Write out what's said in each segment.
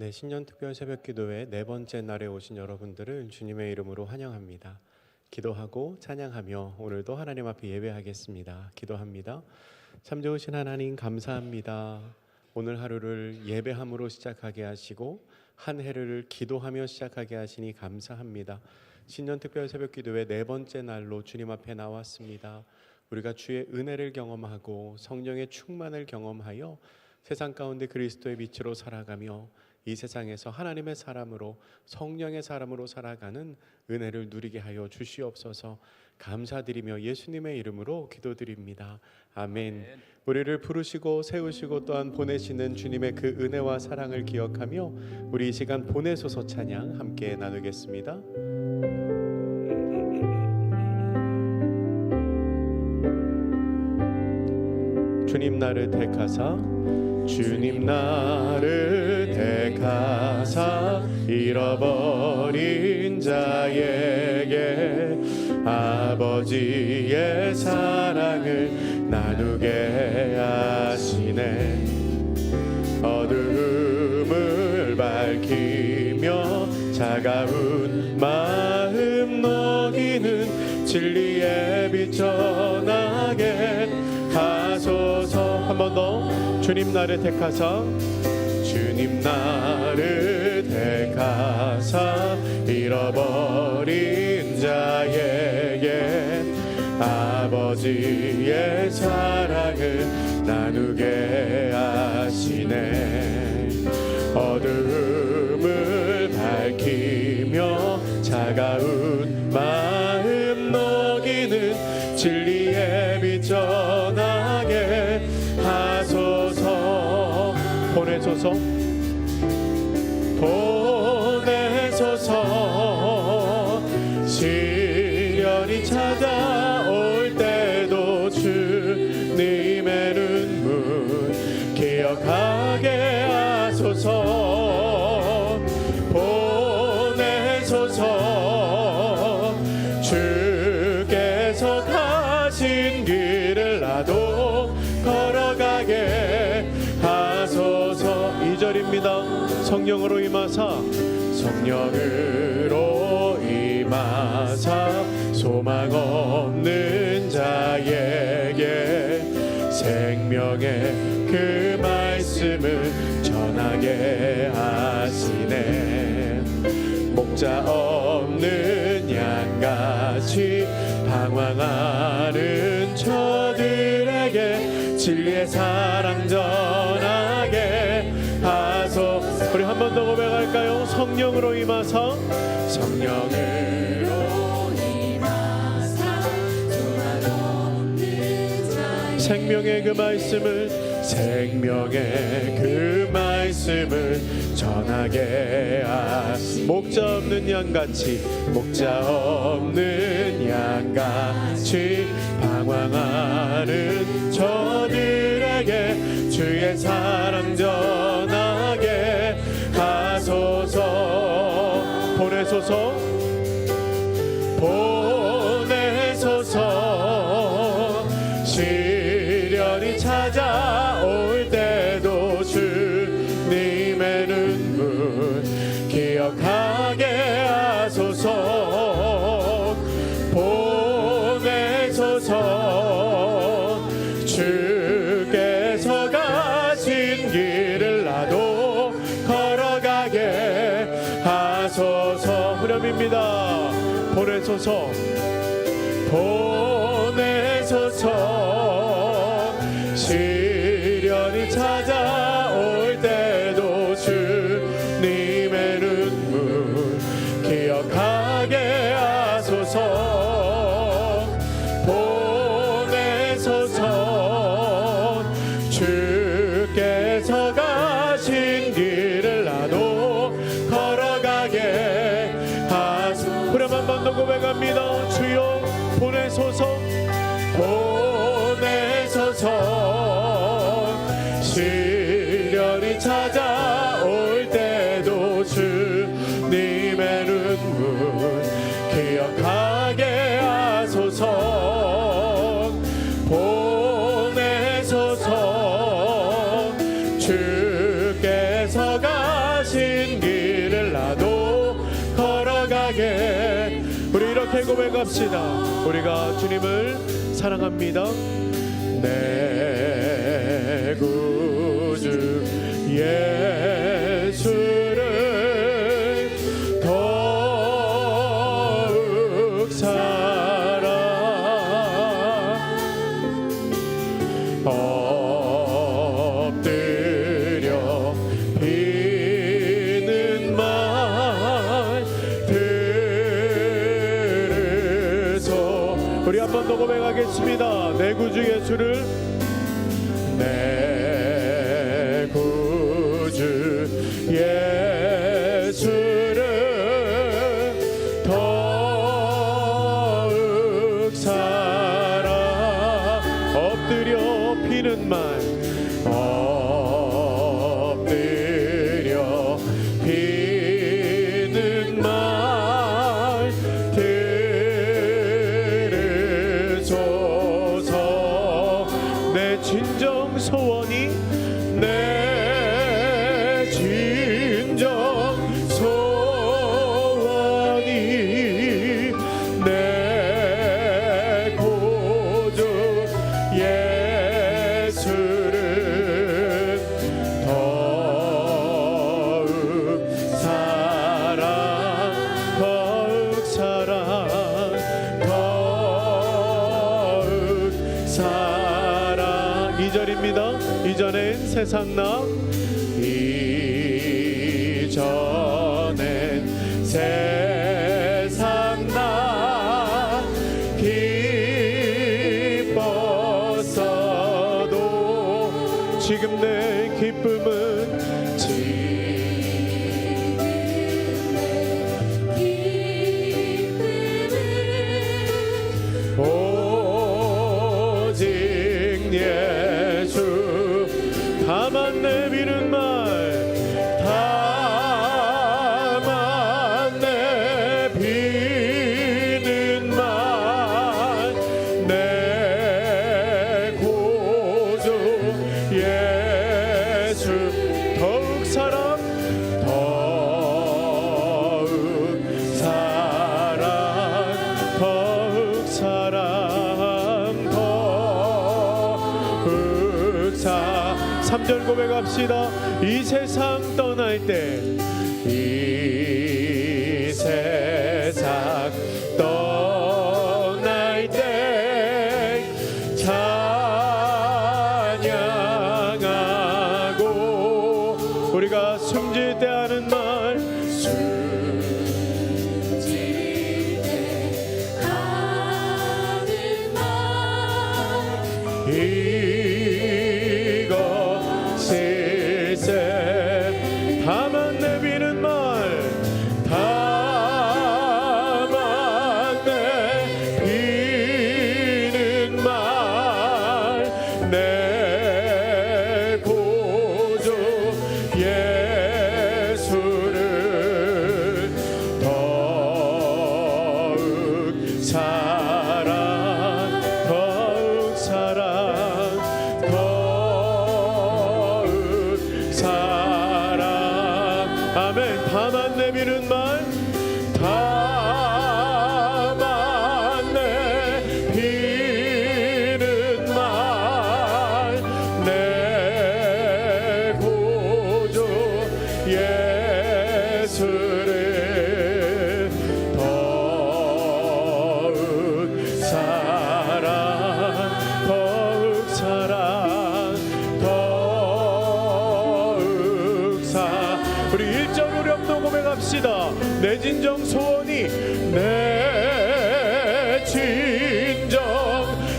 신년 특별 새벽 기도회 네 번째 날에 오신 여러분들을 주님의 이름으로 환영합니다. 기도하고 찬양하며 오늘도 하나님 앞에 예배하겠습니다. 기도합니다. 참 좋으신 하나님 감사합니다. 오늘 하루를 예배함으로 시작하게 하시고 한 해를 기도하며 시작하게 하시니 감사합니다. 신년 특별 새벽 기도회 네 번째 날로 주님 앞에 나왔습니다. 우리가 주의 은혜를 경험하고 성령의 충만을 경험하여 세상 가운데 그리스도의 빛으로 살아가며 이 세상에서 하나님의 사람으로 성령의 사람으로 살아가는 은혜를 누리게 하여 주시옵소서. 감사드리며 예수님의 이름으로 기도드립니다. 아멘. 우리를 부르시고 세우시고 또한 보내시는 주님의 그 은혜와 사랑을 기억하며 우리 이 시간 보내소서 찬양 함께 나누겠습니다. 주님 나를 택하사 주님 나를 택하사 잃어버린 자에게 아버지의 사랑을 나누게 하시네. 어두움을 밝히며 차가운 마음 녹이는 진리의 빛 전하게 하소서. 한 번 더. 주님 나를 택하사 주님 나를 택하사 잃어버린 자에게 아버지의 사랑을 나누게 하시네. 어둠을 밝히며 차가운 마음 녹이는 진리의 빛 전하게 하소서. 보내소서 보내소서. 시련이 찾아올 때도 주님의 눈물 기억하게 하소서. 보내소서. 주께서 가신 길을 나도 걸어가게 하소서. 2절입니다. 성령으로 임하사 성령으로 임하사 소망 없는 자에게 생명의 그 말씀을 전하게 하시네. 목자 없는 양같이 방황하는 저들에게 진리의 사랑 전하게 하소. 우리 한 번 더 고백할까요? 성령으로 임하사 성령으로 임하사 소망 없는 자에게 생명의 그 말씀을 전하게 하시. 목자 없는 양같이 방황하는 저들에게 주의 사랑 전하게 하소서. 보내소서 보내소서. 시련이 찾아올 때도 주님의 눈물 기억하게 하소서. 보내소서. 주께서 가신 길을 나도 걸어가게 하소서. 후렴입니다. 보내소서 보내소서. 시련이 찾아올 때도 주님의 눈물 기억하게 하소서. 보내소서. 주께서 가신 길을 나도 걸어가게 하소서. 후렴 한 번 더 고백합니다. 주여 보내소서 보내소서. 시련이 찾아올 때도 주님의 눈물 기억하게 하소서. 보내소서. 주께서 가신 고백합시다. 우리가 주님을 사랑합니다. 내 구주 예수를 더욱 사랑 엎드려 비는 말 들으소. 우리 한 번 더 고백하겠습니다. 내 구주 예수를 내 구주 예수를 더욱 사랑 엎드려 비는 말 엎드려 비는 말 들으소서. 내 진정 소원이 내 진정 소원이 내 구주 예수를 더욱 사랑 더욱 사랑 더욱 사랑. 2절입니다. 이전엔 세상 나 이전엔 세상 나 기뻤어도 지금 내 기쁨은 오직 예수. 다만 내비는 말 다만 내비는 말 내 구주 예수 더욱 사랑 더욱 사랑 더욱 사랑 더욱 사. 3절 고백합시다. 이 세상 떠날 때 이 세상 떠날 때 찬양하고 우리가 숨질 때 하는 말 숨질 때 하는 말 이것일세. 다만 내비는 말 다만 내비는 말 내 구주 예수를 더욱 사랑 더욱 사랑 더욱 사랑. 아멘. 다만 내비는 말 다만 내비는 말 내 구주 예수를 더욱 사랑 더욱 사랑 더욱 사. 우리 1절 우렴도 고백합시다. 내 진정 소원이 내 진정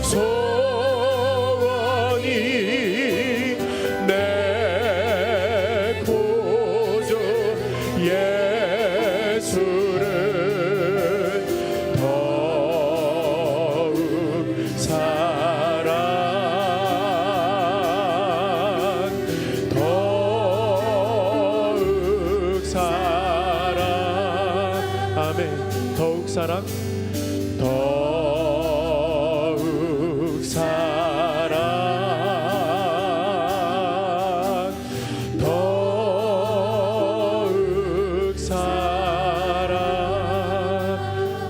소원이 내 구주 예수를 더욱 사랑 더욱 사랑. 아멘. 더욱 사랑 더욱 사랑 더욱 사랑.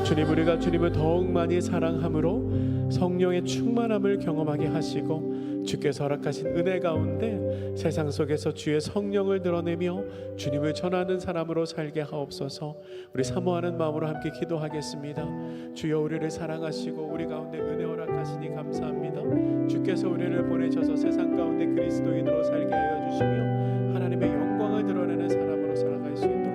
주님 우리가 우리가 주님을 더욱 많이 사랑함으로 성령의 충만함을 경험하게 하시고 주께서 허락하신 은혜 가운데 세상 속에서 주의 성령을 드러내며 주님을 전하는 사람으로 살게 하옵소서. 우리 사모하는 마음으로 함께 기도하겠습니다. 주여, 우리를 사랑하시고 우리 가운데 은혜 허락하시니 감사합니다. 주께서 우리를 보내셔서 세상 가운데 그리스도인으로 살게 하여 주시며 하나님의 영광을 드러내는 사람으로 살아갈 수 있도록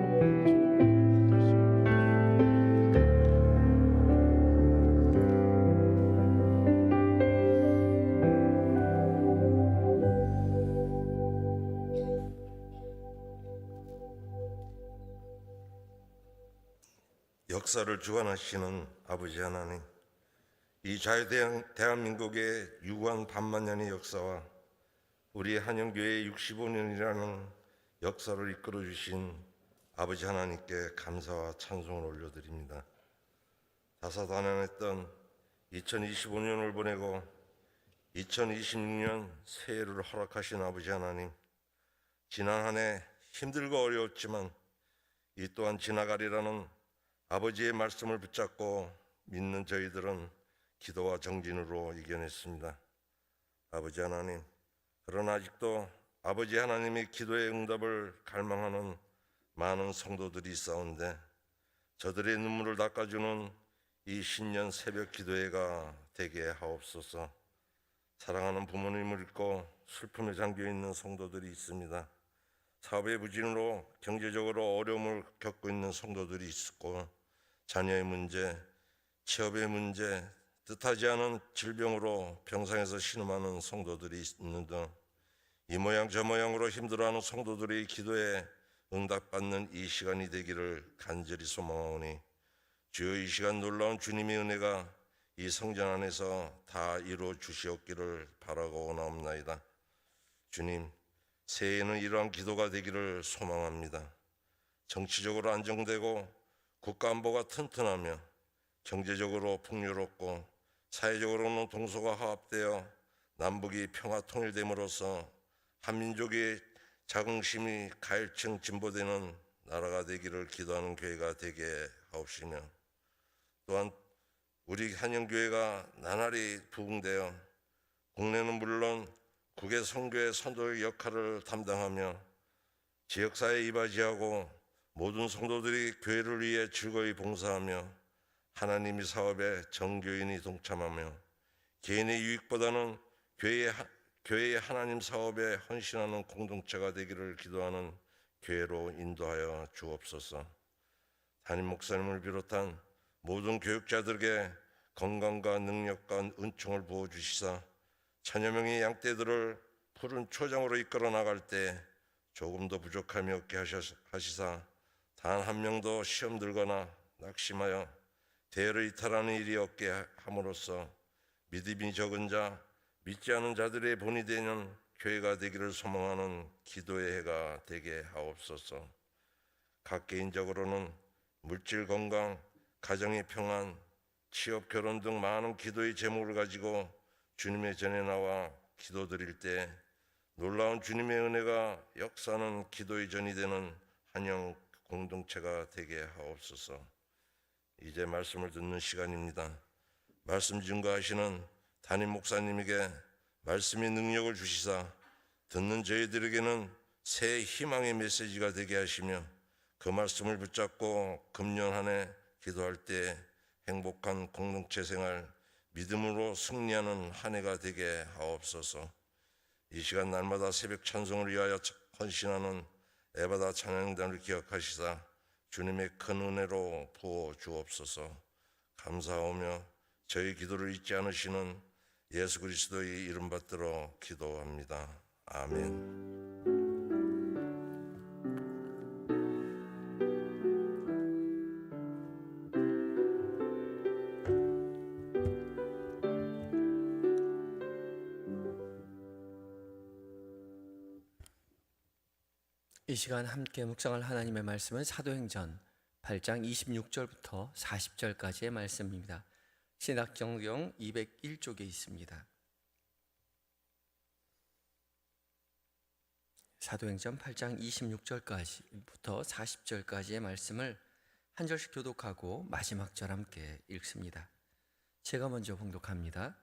역사를 주관하시는 아버지 하나님, 이 대한민국의 유구한 반만년의 역사와 우리 한영교회의 65년이라는 역사를 이끌어 주신 아버지 하나님께 감사와 찬송을 올려드립니다. 다사다난했던 2025년을 보내고 2026년 새해를 허락하신 아버지 하나님, 지난 한 해 힘들고 어려웠지만 이 또한 지나가리라는 아버지의 말씀을 붙잡고 믿는 저희들은 기도와 정진으로 이겨냈습니다. 아버지 하나님, 그러나 아직도 아버지 하나님의 기도의 응답을 갈망하는 많은 성도들이 있사온데 저들의 눈물을 닦아주는 이 신년 새벽 기도회가 되게 하옵소서. 사랑하는 부모님을 잃고 슬픔에 잠겨있는 성도들이 있습니다. 사업의 부진으로 경제적으로 어려움을 겪고 있는 성도들이 있고, 자녀의 문제, 취업의 문제, 뜻하지 않은 질병으로 병상에서 신음하는 성도들이 있는 등 이 모양 저 모양으로 힘들어하는 성도들의 기도에 응답받는 이 시간이 되기를 간절히 소망하오니 주여, 이 시간 놀라운 주님의 은혜가 이 성전 안에서 다 이루어 주시옵기를 바라고 원하옵나이다. 주님, 새해에는 이러한 기도가 되기를 소망합니다. 정치적으로 안정되고 국가안보가 튼튼하며 경제적으로 풍요롭고 사회적으로는 동서가 화합되어 남북이 평화 통일됨으로써 한민족의 자긍심이 가일층 진보되는 나라가 되기를 기도하는 교회가 되게 하옵시며, 또한 우리 한영교회가 나날이 부흥되어 국내는 물론 국외 선교의 선도의 역할을 담당하며 지역사회에 이바지하고 모든 성도들이 교회를 위해 즐거이 봉사하며 하나님의 사업에 정교인이 동참하며 개인의 유익보다는 교회의 하나님 사업에 헌신하는 공동체가 되기를 기도하는 교회로 인도하여 주옵소서. 담임 목사님을 비롯한 모든 교육자들에게 건강과 능력과 은총을 부어주시사 천여 명의 양떼들을 푸른 초장으로 이끌어 나갈 때 조금 더 부족함이 없게 하시사 단 한 명도 시험 들거나 낙심하여 대회를 이탈하는 일이 없게 함으로써 믿음이 적은 자, 믿지 않은 자들의 본이 되는 교회가 되기를 소망하는 기도의 해가 되게 하옵소서. 각 개인적으로는 물질 건강, 가정의 평안, 취업, 결혼 등 많은 기도의 제목을 가지고 주님의 전에 나와 기도드릴 때 놀라운 주님의 은혜가 역사하는 기도의 전이 되는 한영 공동체가 되게 하옵소서. 이제 말씀을 듣는 시간입니다. 말씀 증거하시는 담임 목사님에게 말씀의 능력을 주시사 듣는 저희들에게는 새 희망의 메시지가 되게 하시며 그 말씀을 붙잡고 금년 한 해 기도할 때 행복한 공동체 생활, 믿음으로 승리하는 한 해가 되게 하옵소서. 이 시간 날마다 새벽 찬송을 위하여 헌신하는 에바다 찬양단을 기억하시사 주님의 큰 은혜로 부어 주옵소서. 감사하오며 저희 기도를 잊지 않으시는 예수 그리스도의 이름 받들어 기도합니다. 아멘. 이 시간 함께 묵상할 하나님의 말씀은 사도행전 8장 26절부터 40절까지의 말씀입니다. 신약성경 201쪽에 있습니다. 사도행전 8장 26절까지부터 40절까지의 말씀을 한 절씩 교독하고 마지막 절 함께 읽습니다. 제가 먼저 봉독합니다.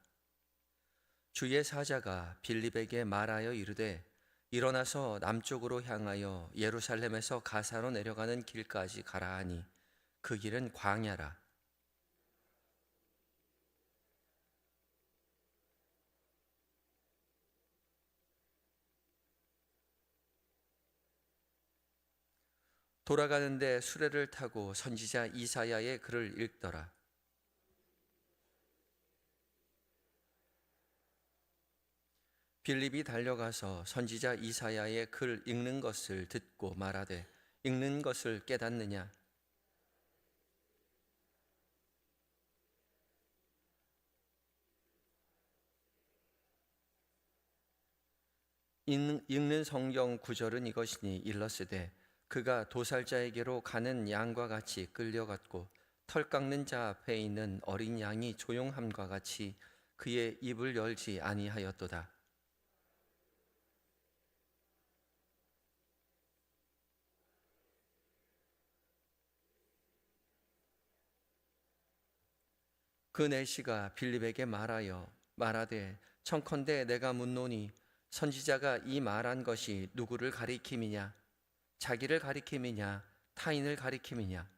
주의 사자가 빌립에게 말하여 이르되 일어나서 남쪽으로 향하여 예루살렘에서 가사로 내려가는 길까지 가라 하니 그 길은 광야라. 돌아가는데 수레를 타고 선지자 이사야의 글을 읽더라. 빌립이 달려가서 선지자 이사야의 글 읽는 것을 듣고 말하되 읽는 것을 깨닫느냐? 읽는 성경 구절은 이것이니 일러스되 그가 도살자에게로 가는 양과 같이 끌려갔고 털 깎는 자 앞에 있는 어린 양이 조용함과 같이 그의 입을 열지 아니하였도다. 그 내시가 빌립에게 말하되 청컨대 내가 묻노니 선지자가 이 말한 것이 누구를 가리킴이냐? 자기를 가리킴이냐? 타인을 가리킴이냐?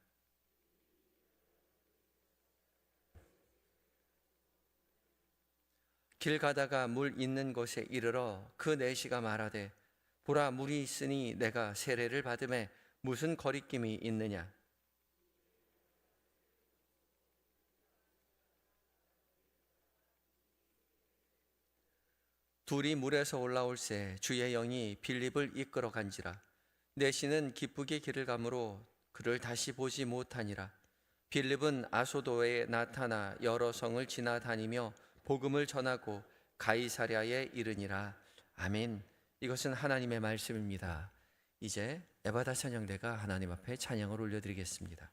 길 가다가 물 있는 곳에 이르러 그 내시가 말하되 보라 물이 있으니 내가 세례를 받음에 무슨 거리낌이 있느냐? 둘이 물에서 올라올새 주의 영이 빌립을 이끌어 간지라. 내시는 기쁘게 길을 가므로 그를 다시 보지 못하니라. 빌립은 아소도에 나타나 여러 성을 지나다니며 복음을 전하고 가이사랴에 이르니라. 아멘. 이것은 하나님의 말씀입니다. 이제 에바다 찬양대가 하나님 앞에 찬양을 올려드리겠습니다.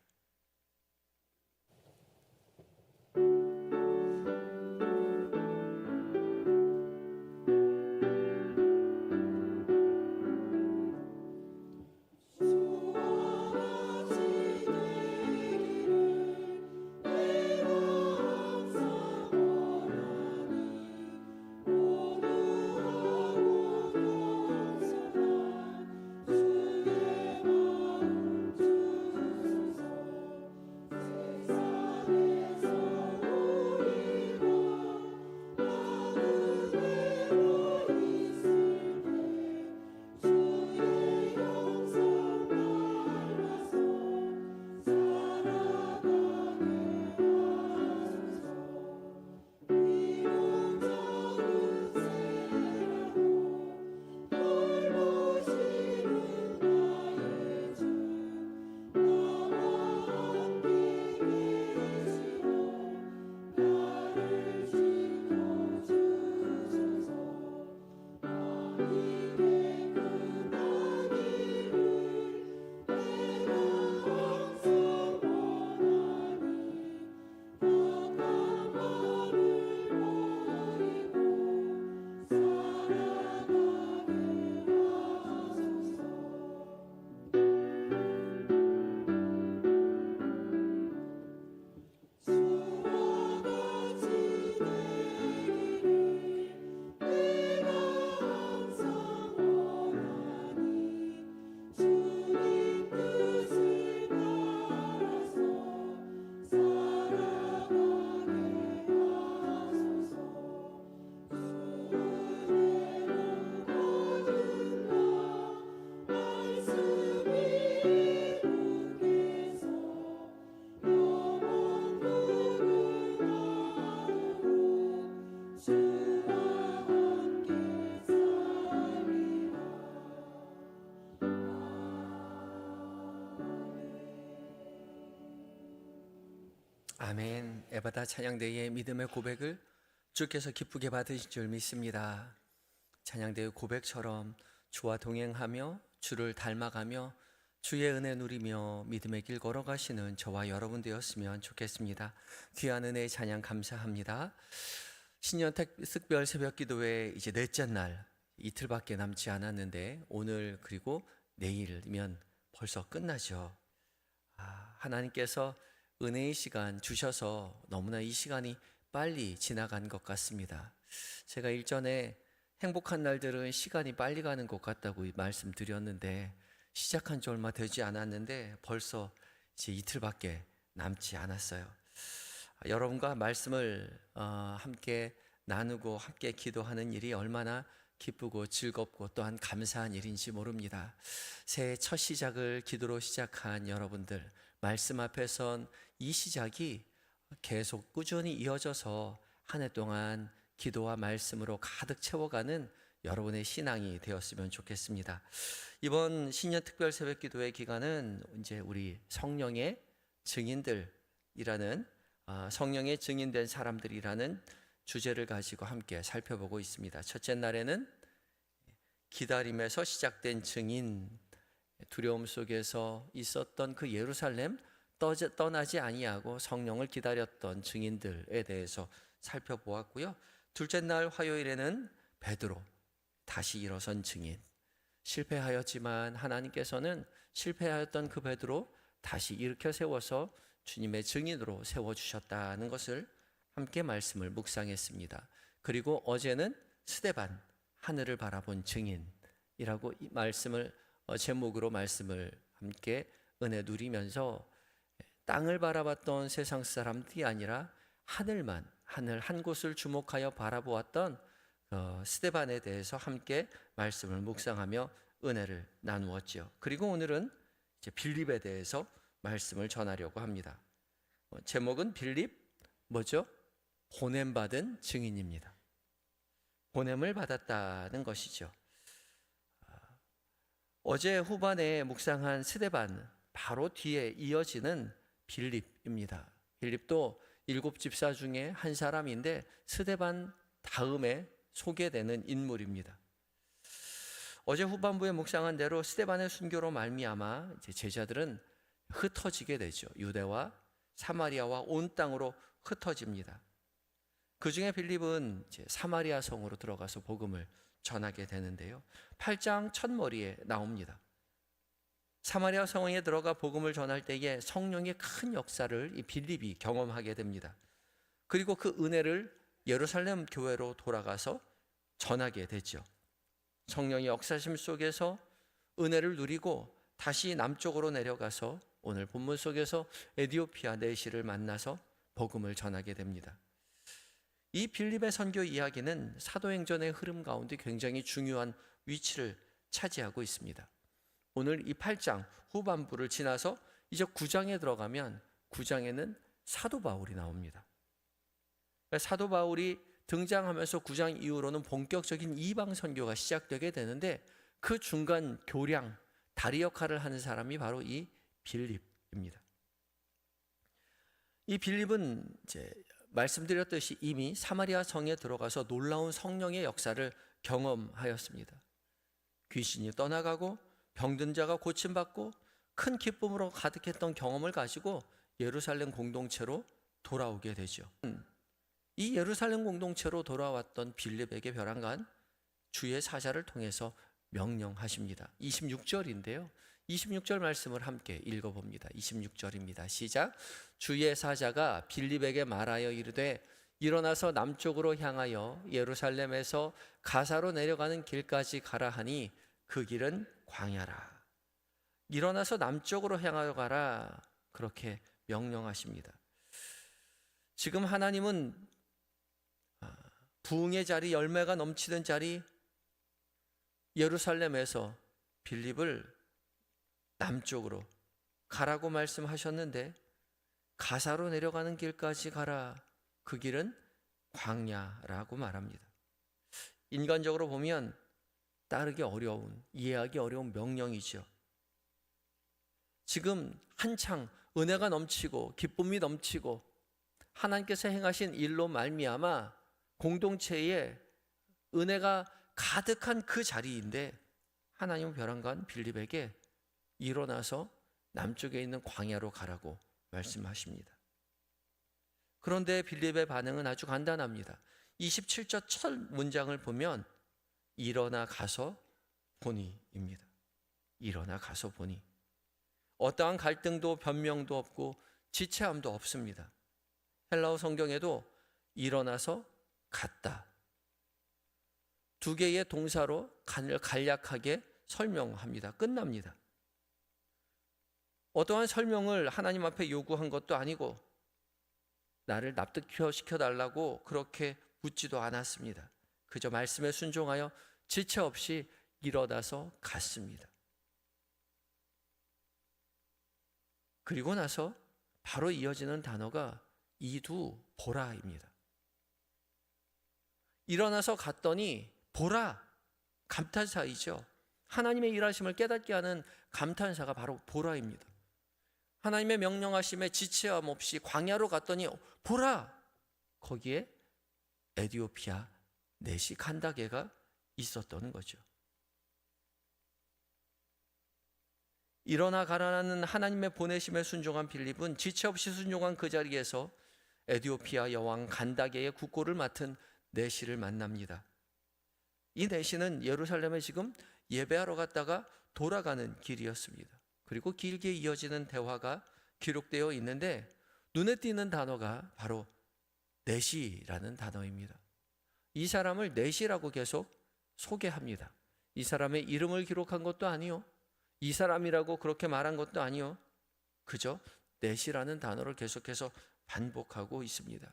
아멘. 에바다 찬양대의 믿음의 고백을 주께서 기쁘게 받으실 줄 믿습니다. 찬양대의 고백처럼 주와 동행하며 주를 닮아가며 주의 은혜 누리며 믿음의 길 걸어가시는 저와 여러분 되었으면 좋겠습니다. 귀한 은혜의 찬양 감사합니다. 신년택 특별 새벽 기도회 이제 넷째 날 이틀밖에 남지 않았는데 오늘 그리고 내일이면 벌써 끝나죠. 하나님께서 은혜의 시간 주셔서 너무나 이 시간이 빨리 지나간 것 같습니다. 제가 일전에 행복한 날들은 시간이 빨리 가는 것 같다고 말씀드렸는데, 시작한 지 얼마 되지 않았는데 벌써 이제 이틀밖에 남지 않았어요. 여러분과 말씀을 함께 나누고 함께 기도하는 일이 얼마나 기쁘고 즐겁고 또한 감사한 일인지 모릅니다. 새해 첫 시작을 기도로 시작한 여러분들, 말씀 앞에 선 이 시작이 계속 꾸준히 이어져서 한 해 동안 기도와 말씀으로 가득 채워가는 여러분의 신앙이 되었으면 좋겠습니다. 이번 신년 특별 새벽 기도회 기간은 이제 우리 성령의 증인들이라는 성령의 증인된 사람들이라는 주제를 가지고 함께 살펴보고 있습니다. 첫째 날에는 기다림에서 시작된 증인, 두려움 속에서 있었던 그 예루살렘, 떠나지 아니하고 성령을 기다렸던 증인들에 대해서 살펴보았고요. 둘째 날 화요일에는 베드로, 다시 일어선 증인, 실패하였지만 하나님께서는 실패하였던 그 베드로 다시 일으켜 세워서 주님의 증인으로 세워주셨다는 것을 함께 말씀을 묵상했습니다. 그리고 어제는 스데반, 하늘을 바라본 증인이라고 이 말씀을 제목으로 말씀을 함께 은혜 누리면서 땅을 바라봤던 세상 사람들이 아니라 하늘 한 곳을 주목하여 바라보았던 스데반에 대해서 함께 말씀을 묵상하며 은혜를 나누었지요. 그리고 오늘은 이제 빌립에 대해서 말씀을 전하려고 합니다. 제목은 빌립 뭐죠? 보냄받은 증인입니다. 보냄을 받았다는 것이죠. 어제 후반에 묵상한 스데반 바로 뒤에 이어지는 빌립입니다. 빌립도 7 집사 중에 한 사람인데 스데반 다음에 소개되는 인물입니다. 어제 후반부에 묵상한 대로 스데반의 순교로 말미암아 이제 제자들은 흩어지게 되죠. 유대와 사마리아와 온 땅으로 흩어집니다. 그 중에 빌립은 이제 사마리아 성으로 들어가서 복음을 전하게 되는데요. 8장 첫머리에 나옵니다. 사마리아 성에 들어가 복음을 전할 때에 성령의 큰 역사를 이 빌립이 경험하게 됩니다. 그리고 그 은혜를 예루살렘 교회로 돌아가서 전하게 되죠. 성령의 역사심 속에서 은혜를 누리고 다시 남쪽으로 내려가서 오늘 본문 속에서 에디오피아 내시를 만나서 복음을 전하게 됩니다. 이 빌립의 선교 이야기는 사도행전의 흐름 가운데 굉장히 중요한 위치를 차지하고 있습니다. 오늘 이 8장 후반부를 지나서 이제 9장에 들어가면 9장에는 사도 바울이 나옵니다. 사도 바울이 등장하면서 9장 이후로는 본격적인 이방 선교가 시작되게 되는데 그 중간 교량, 다리 역할을 하는 사람이 바로 이 빌립입니다. 이 빌립은 이제 말씀드렸듯이 이미 사마리아 성에 들어가서 놀라운 성령의 역사를 경험하였습니다. 귀신이 떠나가고 병든 자가 고침받고 큰 기쁨으로 가득했던 경험을 가지고 예루살렘 공동체로 돌아오게 되죠. 이 예루살렘 공동체로 돌아왔던 빌립에게 벼랑간 주의 사자를 통해서 명령하십니다. 26절인데요. 26절 말씀을 함께 읽어봅니다. 26절입니다. 시작. 주의 사자가 빌립에게 말하여 이르되 일어나서 남쪽으로 향하여 예루살렘에서 가사로 내려가는 길까지 가라 하니 그 길은 광야라. 일어나서 남쪽으로 향하여 가라. 그렇게 명령하십니다. 지금 하나님은 부흥의 자리, 열매가 넘치는 자리 예루살렘에서 빌립을 남쪽으로 가라고 말씀하셨는데 가사로 내려가는 길까지 가라. 그 길은 광야라고 말합니다. 인간적으로 보면 따르기 어려운, 이해하기 어려운 명령이죠. 지금 한창 은혜가 넘치고 기쁨이 넘치고 하나님께서 행하신 일로 말미암아 공동체에 은혜가 가득한 그 자리인데 하나님은 벼랑간 빌립에게 일어나서 남쪽에 있는 광야로 가라고 말씀하십니다. 그런데 빌립의 반응은 아주 간단합니다. 27절 첫 문장을 보면 일어나 가서 보니입니다. 일어나 가서 보니. 어떠한 갈등도 변명도 없고 지체함도 없습니다. 헬라어 성경에도 일어나서 갔다, 두 개의 동사로 간략하게 설명합니다. 끝납니다. 어떠한 설명을 하나님 앞에 요구한 것도 아니고 나를 납득시켜달라고 그렇게 묻지도 않았습니다. 그저 말씀에 순종하여 지체 없이 일어나서 갔습니다. 그리고 나서 바로 이어지는 단어가 이두 보라입니다. 일어나서 갔더니 보라, 감탄사이죠. 하나님의 일하심을 깨닫게 하는 감탄사가 바로 보라입니다. 하나님의 명령하심에 지체함 없이 광야로 갔더니 보라, 거기에 에디오피아 넷이 간다게가 있었던 거죠. 일어나 가라는 하나님의 보내심에 순종한 빌립은 지체 없이 순종한 그 자리에서 에디오피아 여왕 간다게의 국고를 맡은 내시를 만납니다. 이 내시는 예루살렘에 지금 예배하러 갔다가 돌아가는 길이었습니다. 그리고 길게 이어지는 대화가 기록되어 있는데 눈에 띄는 단어가 바로 내시라는 단어입니다. 이 사람을 내시라고 계속 소개합니다. 이 사람의 이름을 기록한 것도 아니요, 이 사람이라고 그렇게 말한 것도 아니요, 그저 내시라는 단어를 계속해서 반복하고 있습니다.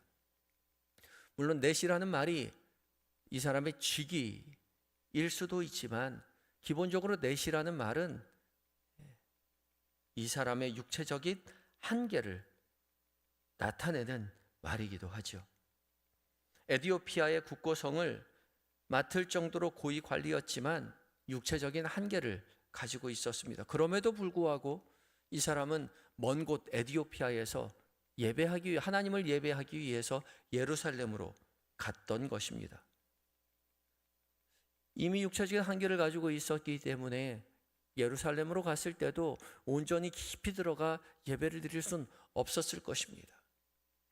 물론 내시라는 말이 이 사람의 직위일 수도 있지만 기본적으로 내시라는 말은 이 사람의 육체적인 한계를 나타내는 말이기도 하죠. 에디오피아의 국고성을 맡을 정도로 고위 관리였지만 육체적인 한계를 가지고 있었습니다. 그럼에도 불구하고 이 사람은 먼 곳 에디오피아에서 하나님을 예배하기 위해서 예루살렘으로 갔던 것입니다. 이미 육체적인 한계를 가지고 있었기 때문에 예루살렘으로 갔을 때도 온전히 깊이 들어가 예배를 드릴 수는 없었을 것입니다.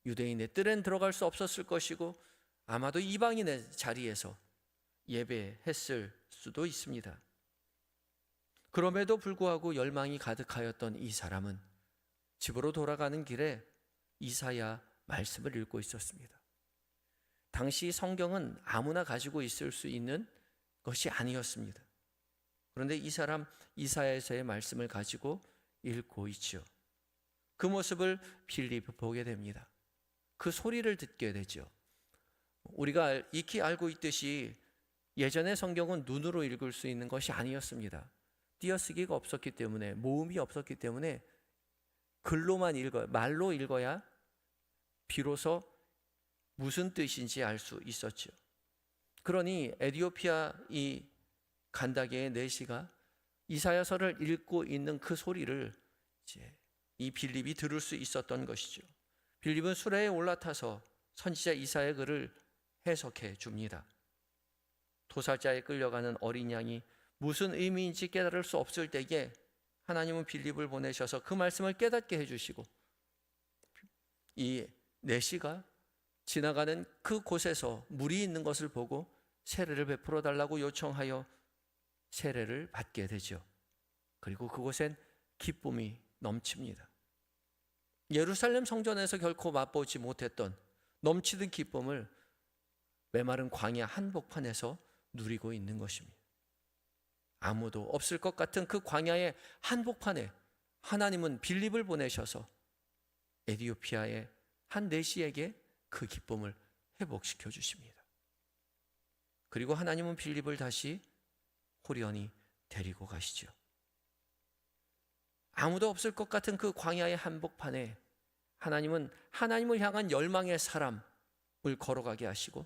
유대인의 뜰엔 들어갈 수 없었을 것이고 아마도 이방인의 자리에서 예배했을 수도 있습니다. 그럼에도 불구하고 열망이 가득하였던 이 사람은 집으로 돌아가는 길에 이사야 말씀을 읽고 있었습니다. 당시 성경은 아무나 가지고 있을 수 있는 것이 아니었습니다. 그런데 이 사람 이사야에서의 말씀을 가지고 읽고 있죠. 그 모습을 빌립이 보게 됩니다. 그 소리를 듣게 되죠. 우리가 익히 알고 있듯이 예전의 성경은 눈으로 읽을 수 있는 것이 아니었습니다. 띄어쓰기가 없었기 때문에, 모음이 없었기 때문에 글로만 읽어야, 말로 읽어야 비로소 무슨 뜻인지 알 수 있었죠. 그러니 에디오피아 이 간다게의 내시가 이사야서를 읽고 있는 그 소리를 이제 이 빌립이 들을 수 있었던 것이죠. 빌립은 수레에 올라타서 선지자 이사야의 글을 해석해 줍니다. 도살자에 끌려가는 어린 양이 무슨 의미인지 깨달을 수 없을 때에 하나님은 빌립을 보내셔서 그 말씀을 깨닫게 해주시고 이 내시가 지나가는 그 곳에서 물이 있는 것을 보고 세례를 베풀어 달라고 요청하여 세례를 받게 되죠. 그리고 그곳엔 기쁨이 넘칩니다. 예루살렘 성전에서 결코 맛보지 못했던 넘치는 기쁨을 메마른 광야 한복판에서 누리고 있는 것입니다. 아무도 없을 것 같은 그 광야의 한복판에 하나님은 빌립을 보내셔서 에디오피아의 한 내시에게 그 기쁨을 회복시켜 주십니다. 그리고 하나님은 빌립을 다시 호련히 데리고 가시죠. 아무도 없을 것 같은 그 광야의 한복판에 하나님은 하나님을 향한 열망의 사람을 걸어가게 하시고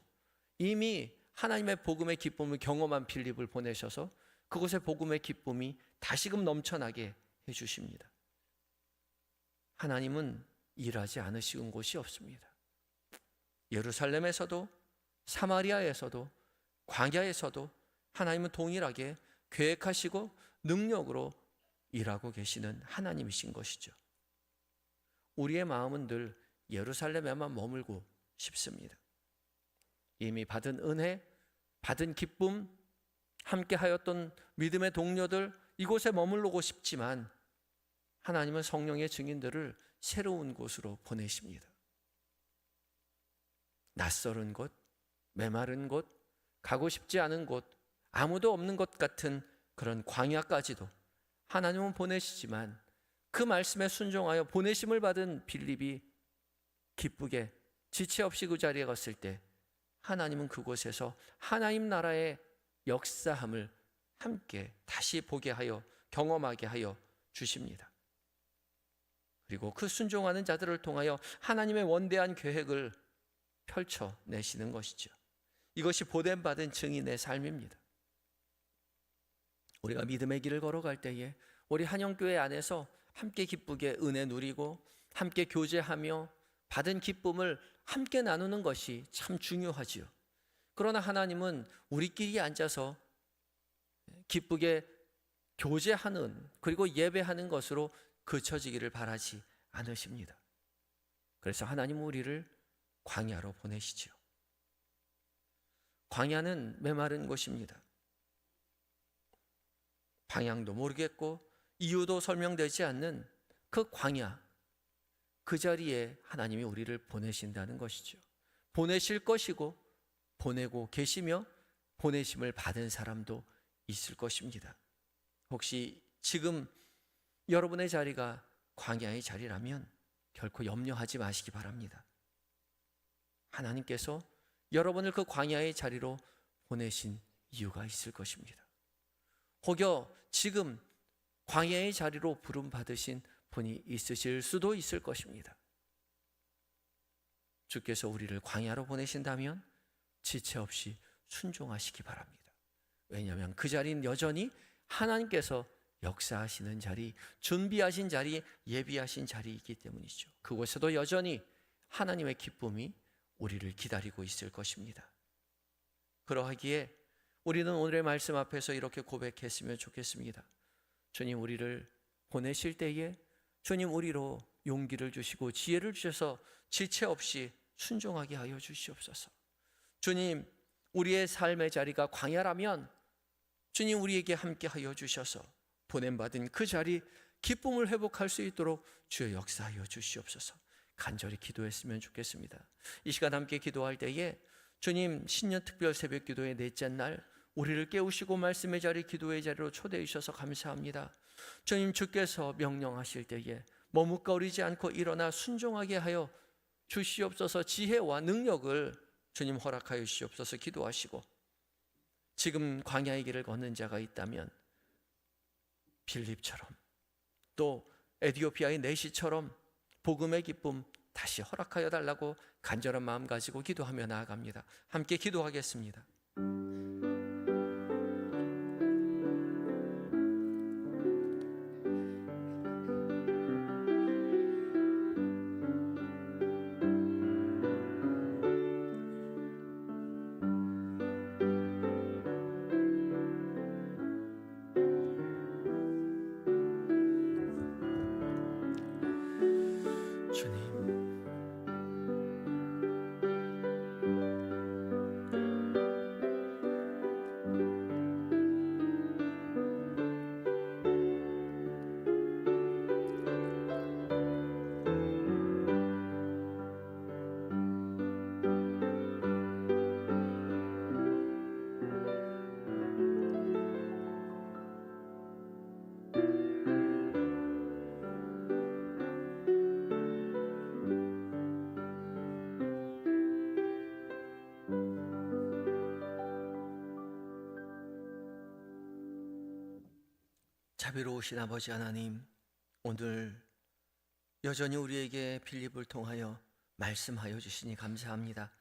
이미 하나님의 복음의 기쁨을 경험한 빌립을 보내셔서 그곳의 복음의 기쁨이 다시금 넘쳐나게 해주십니다. 하나님은 일하지 않으신 곳이 없습니다. 예루살렘에서도 사마리아에서도 광야에서도 하나님은 동일하게 계획하시고 능력으로 일하고 계시는 하나님이신 것이죠. 우리의 마음은 늘 예루살렘에만 머물고 싶습니다. 이미 받은 은혜, 받은 기쁨, 함께 하였던 믿음의 동료들 이곳에 머물르고 싶지만 하나님은 성령의 증인들을 새로운 곳으로 보내십니다. 낯설은 곳, 메마른 곳, 가고 싶지 않은 곳, 아무도 없는 것 같은 그런 광야까지도 하나님은 보내시지만 그 말씀에 순종하여 보내심을 받은 빌립이 기쁘게 지체 없이 그 자리에 갔을 때 하나님은 그곳에서 하나님 나라의 역사함을 함께 다시 보게 하여 경험하게 하여 주십니다. 그리고 그 순종하는 자들을 통하여 하나님의 원대한 계획을 펼쳐내시는 것이죠. 이것이 보냄받은 증인의 삶입니다. 우리가 믿음의 길을 걸어갈 때에 우리 한영교회 안에서 함께 기쁘게 은혜 누리고 함께 교제하며 받은 기쁨을 함께 나누는 것이 참 중요하지요. 그러나 하나님은 우리끼리 앉아서 기쁘게 교제하는 그리고 예배하는 것으로 그쳐지기를 바라지 않으십니다. 그래서 하나님은 우리를 광야로 보내시죠. 광야는 메마른 곳입니다. 방향도 모르겠고 이유도 설명되지 않는 그 광야, 그 자리에 하나님이 우리를 보내신다는 것이죠. 보내실 것이고 보내고 계시며 보내심을 받은 사람도 있을 것입니다. 혹시 지금 여러분의 자리가 광야의 자리라면 결코 염려하지 마시기 바랍니다. 하나님께서 여러분을 그 광야의 자리로 보내신 이유가 있을 것입니다. 혹여 지금 광야의 자리로 부름받으신 분이 있으실 수도 있을 것입니다. 주께서 우리를 광야로 보내신다면 지체 없이 순종하시기 바랍니다. 왜냐하면 그 자리는 여전히 하나님께서 역사하시는 자리, 준비하신 자리, 예비하신 자리이기 때문이죠. 그곳에도 여전히 하나님의 기쁨이 우리를 기다리고 있을 것입니다. 그러하기에 우리는 오늘의 말씀 앞에서 이렇게 고백했으면 좋겠습니다. 주님, 우리를 보내실 때에 주님 우리로 용기를 주시고 지혜를 주셔서 지체 없이 순종하게 하여 주시옵소서. 주님, 우리의 삶의 자리가 광야라면 주님 우리에게 함께 하여 주셔서 보냄받은 그 자리 기쁨을 회복할 수 있도록 주여 역사하여 주시옵소서. 간절히 기도했으면 좋겠습니다. 이 시간 함께 기도할 때에 주님 신년 특별 새벽 기도의 넷째 날 우리를 깨우시고 말씀의 자리, 기도의 자리로 초대해 주셔서 감사합니다. 주님, 주께서 명령하실 때에 머뭇거리지 않고 일어나 순종하게 하여 주시옵소서. 지혜와 능력을 주님 허락하여 주시옵소서. 기도하시고 지금 광야의 길을 걷는 자가 있다면 빌립처럼 또 에티오피아의 내시처럼 복음의 기쁨 다시 허락하여 달라고 간절한 마음 가지고 기도하며 나아갑니다. 함께 기도하겠습니다. 자비로우신 아버지 하나님, 오늘 여전히 우리에게 빌립을 통하여 말씀하여 주시니 감사합니다.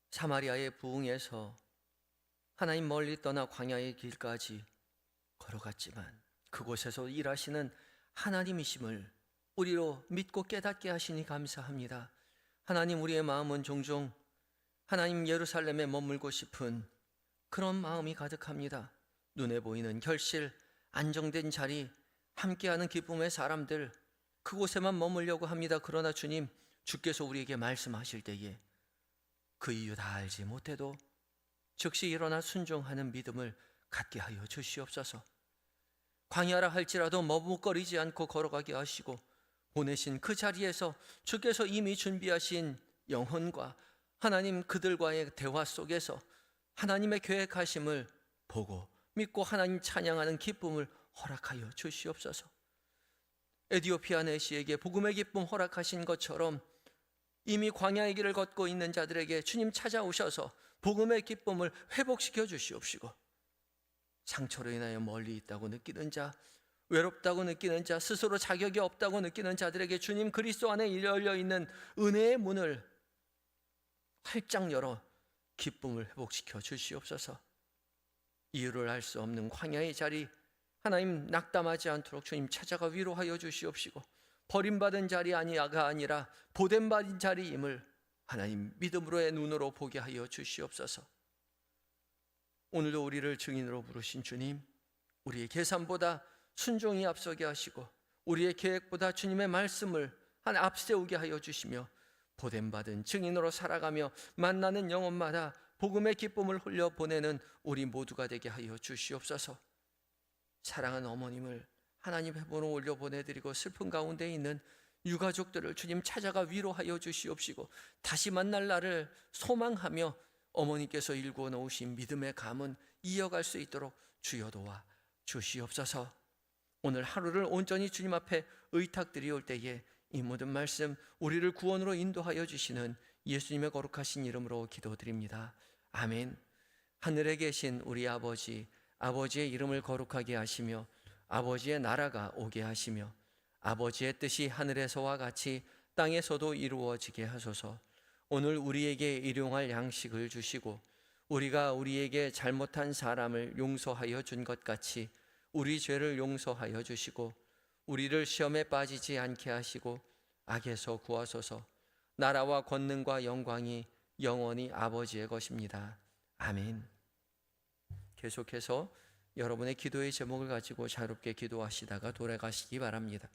사마리아의 부흥에서 하나님 멀리 떠나 광야의 길까지 걸어갔지만 그곳에서 일하시는 하나님이심을 우리로 믿고 깨닫게 하시니 감사합니다. 하나님, 우리의 마음은 종종 하나님 예루살렘에 머물고 싶은 그런 마음이 가득합니다. 눈에 보이는 결실, 안정된 자리, 함께하는 기쁨의 사람들, 그곳에만 머물려고 합니다. 그러나 주님, 주께서 우리에게 말씀하실 때에 그 이유 다 알지 못해도 즉시 일어나 순종하는 믿음을 갖게 하여 주시옵소서. 광야라 할지라도 머뭇거리지 않고 걸어가게 하시고 보내신 그 자리에서 주께서 이미 준비하신 영혼과 하나님 그들과의 대화 속에서 하나님의 계획하심을 보고 믿고 하나님 찬양하는 기쁨을 허락하여 주시옵소서. 에디오피아 내시에게 복음의 기쁨 허락하신 것처럼 이미 광야의 길을 걷고 있는 자들에게 주님 찾아오셔서 복음의 기쁨을 회복시켜 주시옵시고, 상처로 인하여 멀리 있다고 느끼는 자, 외롭다고 느끼는 자, 스스로 자격이 없다고 느끼는 자들에게 주님 그리스도 안에 열려 있는 은혜의 문을 활짝 열어 기쁨을 회복시켜 주시옵소서. 이유를 알 수 없는 광야의 자리, 하나님 낙담하지 않도록 주님 찾아가 위로하여 주시옵시고, 버림받은 자리 아니라 보냄받은 자리임을 하나님 믿음으로의 눈으로 보게 하여 주시옵소서. 오늘도 우리를 증인으로 부르신 주님, 우리의 계산보다 순종이 앞서게 하시고 우리의 계획보다 주님의 말씀을 앞세우게 하여 주시며 보냄받은 증인으로 살아가며 만나는 영혼마다 복음의 기쁨을 흘려보내는 우리 모두가 되게 하여 주시옵소서. 사랑하는 어머님을 하나님 회복으로 올려보내드리고 슬픈 가운데 있는 유가족들을 주님 찾아가 위로하여 주시옵시고, 다시 만날 날을 소망하며 어머니께서 일구어 놓으신 믿음의 가문 이어갈 수 있도록 주여 도와 주시옵소서. 오늘 하루를 온전히 주님 앞에 의탁드리올 때에 이 모든 말씀 우리를 구원으로 인도하여 주시는 예수님의 거룩하신 이름으로 기도드립니다. 아멘. 하늘에 계신 우리 아버지, 아버지의 이름을 거룩하게 하시며 아버지의 나라가 오게 하시며 아버지의 뜻이 하늘에서와 같이 땅에서도 이루어지게 하소서. 오늘 우리에게 일용할 양식을 주시고 우리가 우리에게 잘못한 사람을 용서하여 준 것 같이 우리 죄를 용서하여 주시고 우리를 시험에 빠지지 않게 하시고 악에서 구하소서. 나라와 권능과 영광이 영원히 아버지의 것입니다. 아멘. 계속해서 여러분의 기도의 제목을 가지고 자유롭게 기도하시다가 돌아가시기 바랍니다.